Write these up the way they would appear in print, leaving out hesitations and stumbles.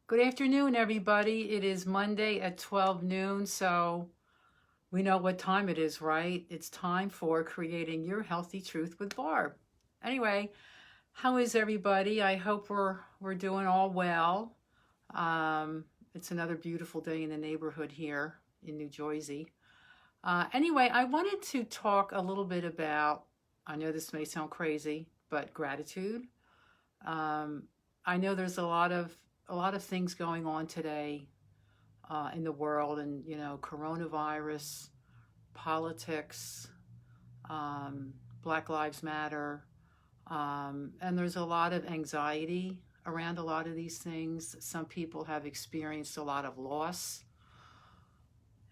Good afternoon, everybody. It is Monday at 12 noon, so we know what time it is, right? It's time for Creating Your Healthy Truth with Barb. Anyway, how is everybody? I hope we're doing all well. It's another beautiful day in the neighborhood here in New Jersey. Anyway, I wanted to talk a little bit about, I know this may sound crazy, but gratitude. Um, I know there's a lot of things going on today in the world, and coronavirus, politics, um, Black Lives Matter, and there's a lot of anxiety around a lot of these things. Some people have experienced a lot of loss.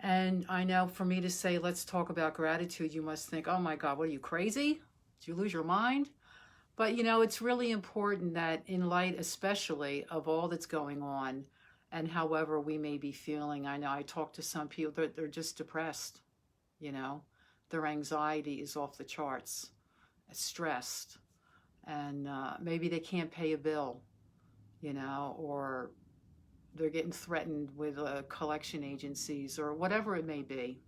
And I know for me to say, let's talk about gratitude, you must think, oh my God, what are you, crazy? Did you lose your mind? But it's really important that in light especially of all that's going on and however we may be feeling, I know I talk to some people, they're just depressed, you know. Their anxiety is off the charts, stressed, and maybe they can't pay a bill, or they're getting threatened with collection agencies or whatever it may be.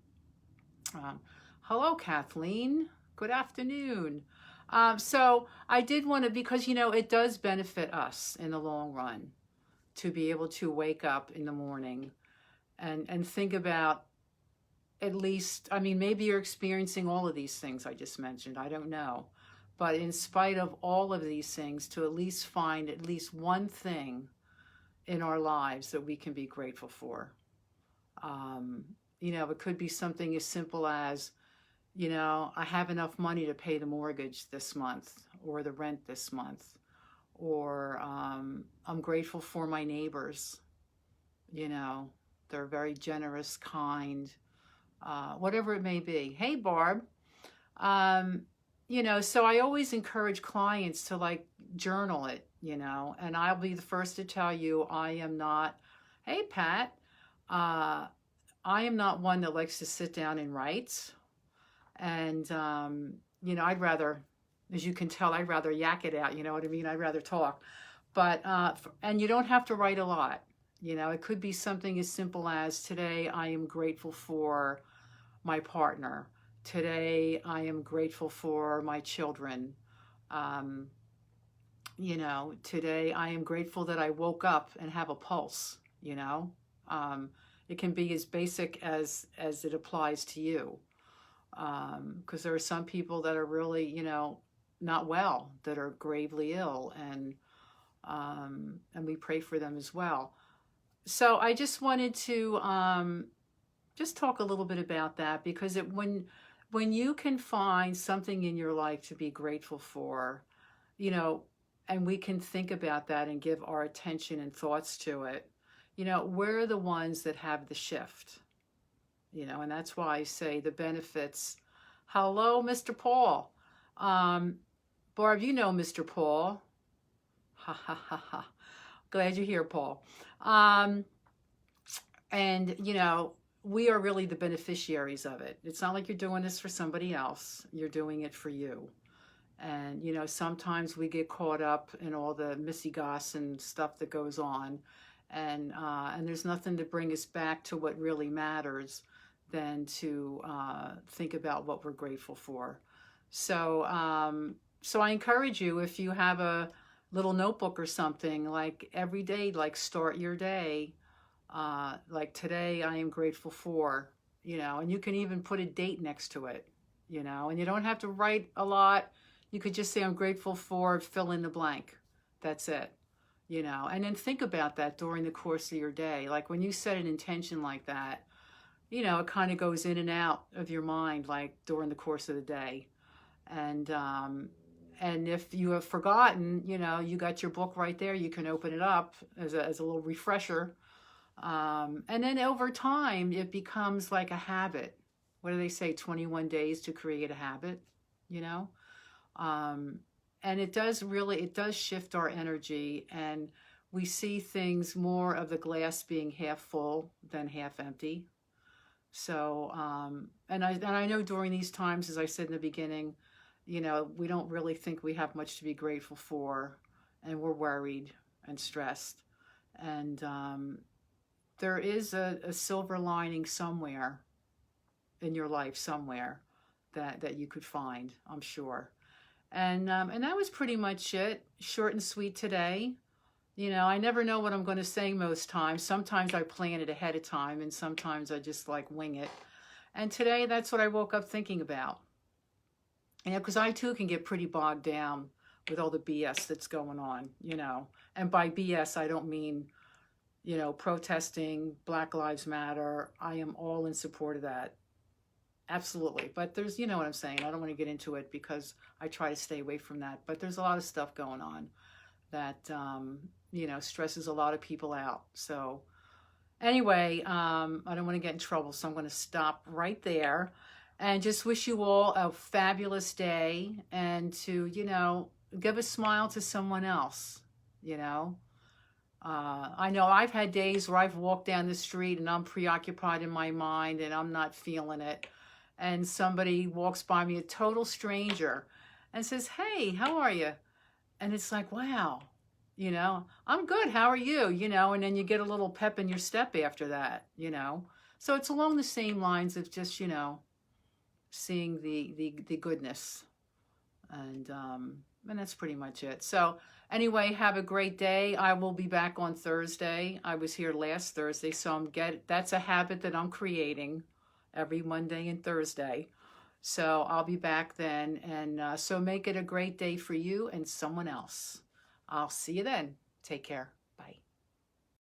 Um, Hello, Kathleen. Good afternoon. So I did want to, because it does benefit us in the long run to be able to wake up in the morning and think about, at least, I mean, maybe you're experiencing all of these things I just mentioned. I don't know. But in spite of all of these things, to at least find at least one thing in our lives that we can be grateful for. Um, it could be something as simple as, I have enough money to pay the mortgage this month or the rent this month, or I'm grateful for my neighbors. You know, they're very generous, kind, whatever it may be. Hey, Barb. Um, so I always encourage clients to like journal it, and I'll be the first to tell you I am not, hey, Pat, uh, I am not one that likes to sit down and write. And, I'd rather, as you can tell, I'd rather yak it out. You know what I mean? I'd rather talk. But, and you don't have to write a lot. It could be something as simple as, today I am grateful for my partner. Today I am grateful for my children. Um, Today I am grateful that I woke up and have a pulse, it can be as basic as it applies to you, because there are some people that are really, not well, that are gravely ill, and we pray for them as well. So I just wanted to just talk a little bit about that, because when you can find something in your life to be grateful for, and we can think about that and give our attention and thoughts to it, we're the ones that have the shift. And that's why I say the benefits. Hello, Mr. Paul. Barb, Mr. Paul. Ha ha ha ha. Glad you're here, Paul. And, we are really the beneficiaries of it. It's not like you're doing this for somebody else. You're doing it for you. And, sometimes we get caught up in all the missy goss and stuff that goes on. And there's nothing to bring us back to what really matters than to think about what we're grateful for. So, so I encourage you, if you have a little notebook or something, like every day, like start your day, like today I am grateful for, and you can even put a date next to it, and you don't have to write a lot. You could just say, I'm grateful for, fill in the blank. That's it. And then think about that during the course of your day. Like when you set an intention like that, it kind of goes in and out of your mind, like during the course of the day. And if you have forgotten, you got your book right there. You can open it up as a little refresher. And then over time, it becomes like a habit. What do they say? 21 days to create a habit, and it does shift our energy, and we see things more of the glass being half full than half empty. So, and I know during these times, as I said in the beginning, we don't really think we have much to be grateful for, and we're worried and stressed. And there is a silver lining somewhere in your life, somewhere that you could find, I'm sure. And that was pretty much it. Short and sweet today. You know, I never know what I'm going to say most times. Sometimes I plan it ahead of time, and sometimes I just like wing it. And today, that's what I woke up thinking about. You know, because I too can get pretty bogged down with all the BS that's going on, you know. And by BS, I don't mean, you know, protesting, Black Lives Matter. I am all in support of that. Absolutely. But there's, you know what I'm saying. I don't want to get into it because I try to stay away from that. But there's a lot of stuff going on that, you know, stresses a lot of people out. So anyway, I don't want to get in trouble. So I'm going to stop right there and just wish you all a fabulous day, and to, you know, give a smile to someone else, you know. I know I've had days where I've walked down the street and I'm preoccupied in my mind and I'm not feeling it. And somebody walks by me, a total stranger, and says, "Hey, how are you?" And it's like, wow, you know, "I'm good. How are you?" You know, and then you get a little pep in your step after that, you know. So it's along the same lines of just, you know, seeing the goodness. And that's pretty much it. So anyway, have a great day. I will be back on Thursday. I was here last Thursday, so that's a habit that I'm creating every Monday and Thursday. So I'll be back then. And so make it a great day for you and someone else. I'll see you then. Take care.